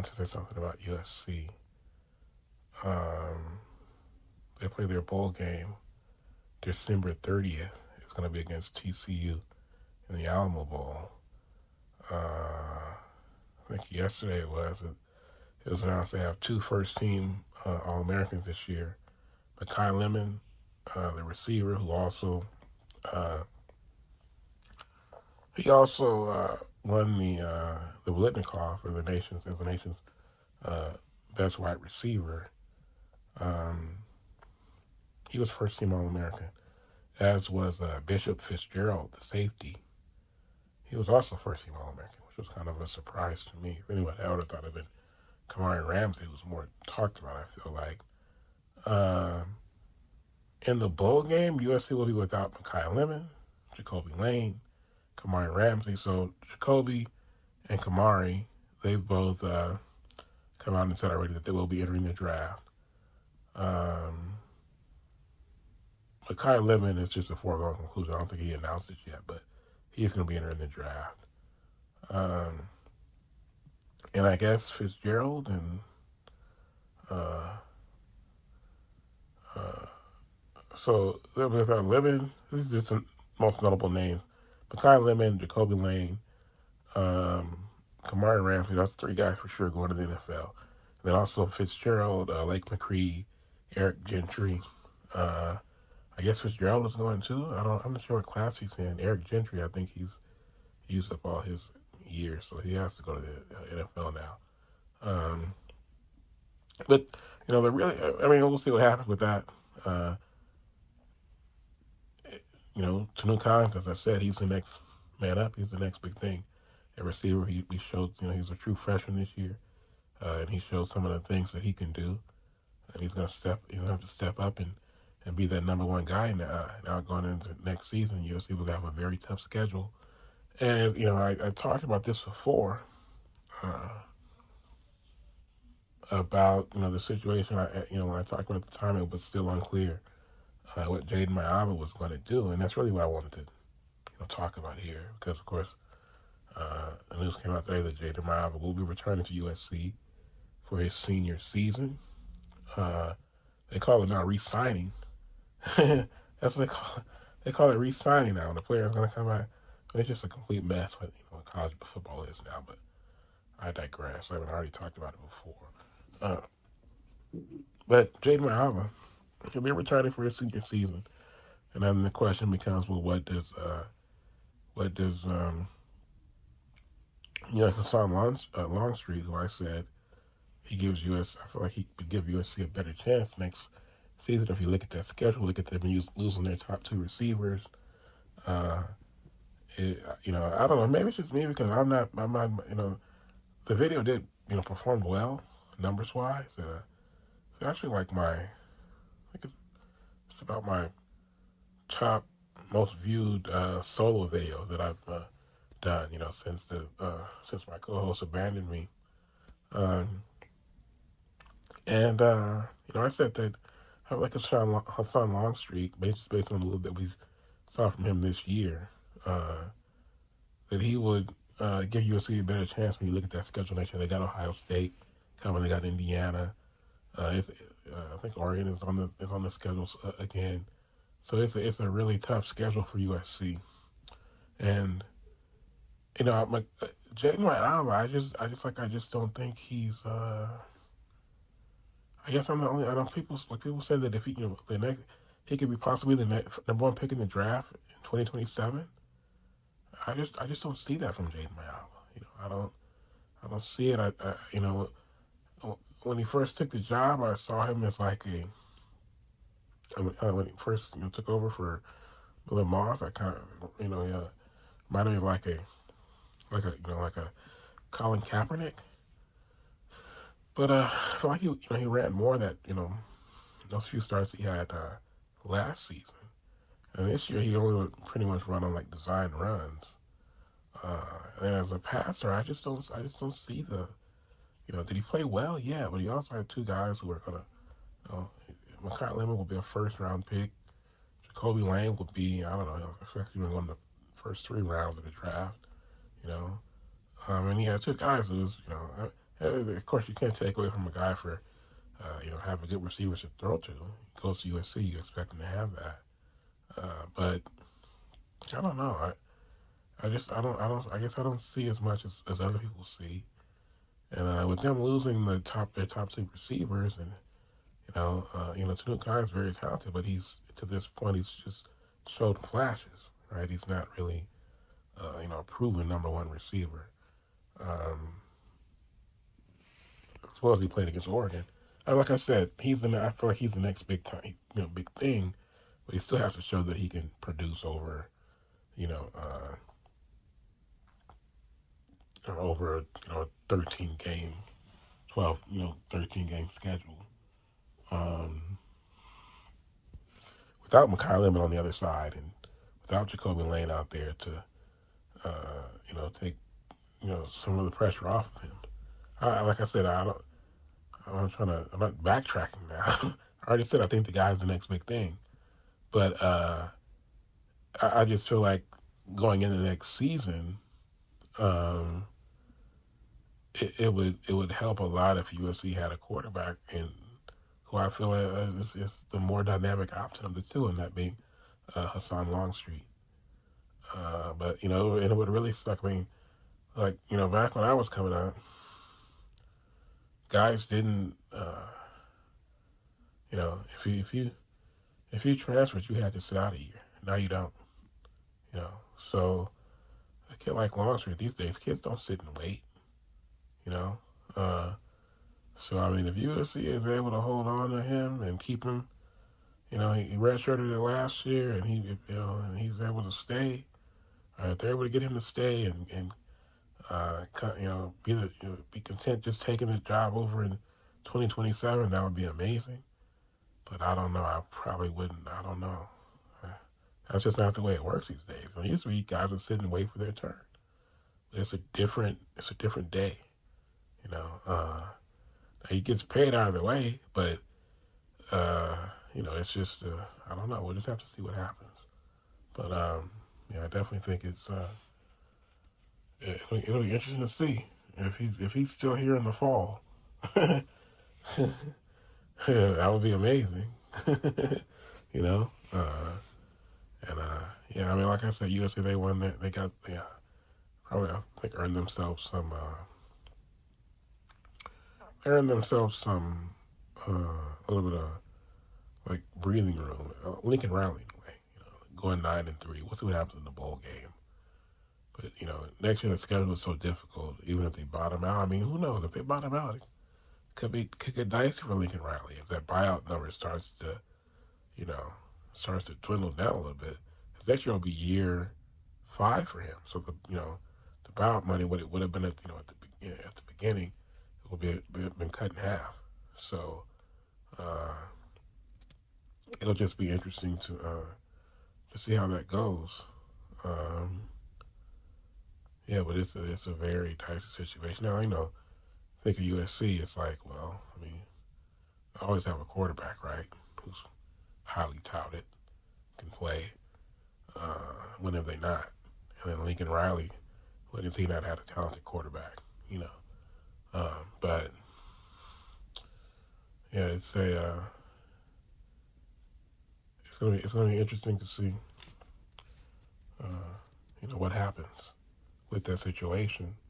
want to say something about USC. Um, they play their bowl game December 30th. It's going to be against TCU in the Alamo Bowl. I think yesterday it was announced they have two first team All Americans this year. But Kai Lemon, the receiver, who also uh, won the Blitnikoff for the nation's as the nation's uh, best wide receiver. Um, he was first team All American, as was Bishop Fitzgerald, the safety. He was also first team All American, which was kind of a surprise to me. If anyone I would have thought it'd been Kamari Ramsey, who was more talked about, I feel like. Um, in the bowl game, USC will be without Micaiah Lemon, Jacoby Lane, Kamari Ramsey. So Jacoby and Kamari, they've both come out and said already that they will be entering the draft. Um, Micaiah Lemon is just a foregone conclusion. I don't think he announced it yet, but he's going to be entering the draft. Um, and I guess Fitzgerald and uh, uh, so with Lemon, this is just the most notable names. Micaiah Lemon, Jacoby Lane, um, Kamari Ramsey. That's three guys for sure going to the NFL. And then also Fitzgerald, Lake McCree, Eric Gentry. Uh, I guess Fitzgerald is going too. I'm not sure what class he's in. Eric Gentry, I think he's used up all his years, so he has to go to the NFL now. Um, but they're really. I mean, we'll see what happens with that. Uh, Tanu Collins, as I said, he's the next man up. He's the next big thing. At receiver, he showed. He's a true freshman this year, and he showed some of the things that he can do. And he's gonna step. He's gonna have to step up and be that number one guy now going into next season. USC will have a very tough schedule. And I talked about this before uh, about the situation. When I talked about it at the time, it was still unclear what Jaden Maiava was going to do, and that's really what I wanted to talk about here because, of course, the news came out today that Jaden Maiava will be returning to USC for his senior season. They call it now re-signing. That's what they call it. They call it re-signing now. The player is going to come out. It's just a complete mess what college football is now. But I digress. I've already talked about it before. Uh, but Jaden Maiava, he'll be returning for his senior season, and then the question becomes, well, what does Hassan Longstreet, who I said he gives US, I feel like he could give USC a better chance next season if you look at that schedule, look at them losing their top two receivers. Uh, I don't know. Maybe it's just me because I'm not. The video did perform well numbers wise. It's actually like I think it's about my top most viewed solo video that I've done. Since my co-host abandoned me. Um, and I said that I like Hassan Longstreet based on the little that we saw from him this year. That he would give USC a better chance when you look at that schedule next year. They got Ohio State coming. They got Indiana. I think Oregon is on the schedule again. So it's a really tough schedule for USC. And Jaden Maiava, I just don't think he's. I guess I'm the only. I don't people say that if he the next he could be possibly the next number one pick in the draft in 2027. I just don't see that from Jaden Maiava. I don't see it. When he first took the job, I saw him as like when he first took over for Bill Moss. I kind of reminded me of like a Colin Kaepernick. But I feel like he ran more that those few starts he had last season, and this year he only would pretty much run on like design runs. And as a passer, I just don't see the did he play well? Yeah, but he also had two guys who were gonna Micaiah Lemon will be a first round pick. Jacoby Lane will be, I don't know, especially going to the first 3 rounds of the draft. And he had two guys who was Of course, you can't take away from a guy for having good receivers to throw to. He goes to USC, you expect him to have that. But I don't know. I guess I don't see as much as other people see. And with them losing their top two receivers, and Tunuka is very talented, but he's to this point he's just showed flashes, right? He's not really a proven number one receiver. Um, as well as he played against Oregon. Like I said, I feel like he's the next big time, big thing, but he still has to show that he can produce over, you know, over a 13 game, 12, 13 game schedule. Um, without Makai Lemon on the other side and without Jacoby Lane out there to, take, some of the pressure off of him. Like I said, I'm not backtracking now. I already said I think the guy's the next big thing. But I just feel like going into the next season, um, it would help a lot if USC had a quarterback and who I feel is the more dynamic option of the two, and that being Hassan Longstreet. But and it would really suck. I mean, like back when I was coming up, guys didn't. If you transferred, you had to sit out a year. Now you don't. So a kid like Longstreet these days, kids don't sit and wait. You know, uh, so I mean, if USC is able to hold on to him and keep him, he redshirted it last year, and he's able to stay. If they're able to get him to stay and be content just taking the job over in 2027, that would be amazing. But I don't know. I probably wouldn't. I don't know. That's just not the way it works these days. When it used to be, guys would sit and wait for their turn. It's a different day. He gets paid out of the way, but it's just I don't know. We'll just have to see what happens. But I definitely think it'll be interesting to see if he's still here in the fall. That would be amazing. you know. And I mean, like I said, USC they won. They got probably I think earned themselves some a little bit of like breathing room. Lincoln Riley anyway. Going 9-3. We'll see what happens in the bowl game. But next year the schedule is so difficult. Even if they bottom out, I mean, who knows? If they bottom out, it could get dicey for Lincoln Riley if that buyout number starts to dwindle down a little bit. Next year will be year 5 for him. So the buyout money would have been at the beginning, it would have been cut in half. So it'll just be interesting to see how that goes. But it's a very dicey situation. Now think of USC. It's like, well, I mean, I always have a quarterback, right, who's highly touted, can play. When have they not? And then Lincoln Riley, when has he not had a talented quarterback? But yeah, it's gonna be interesting to see what happens with that situation.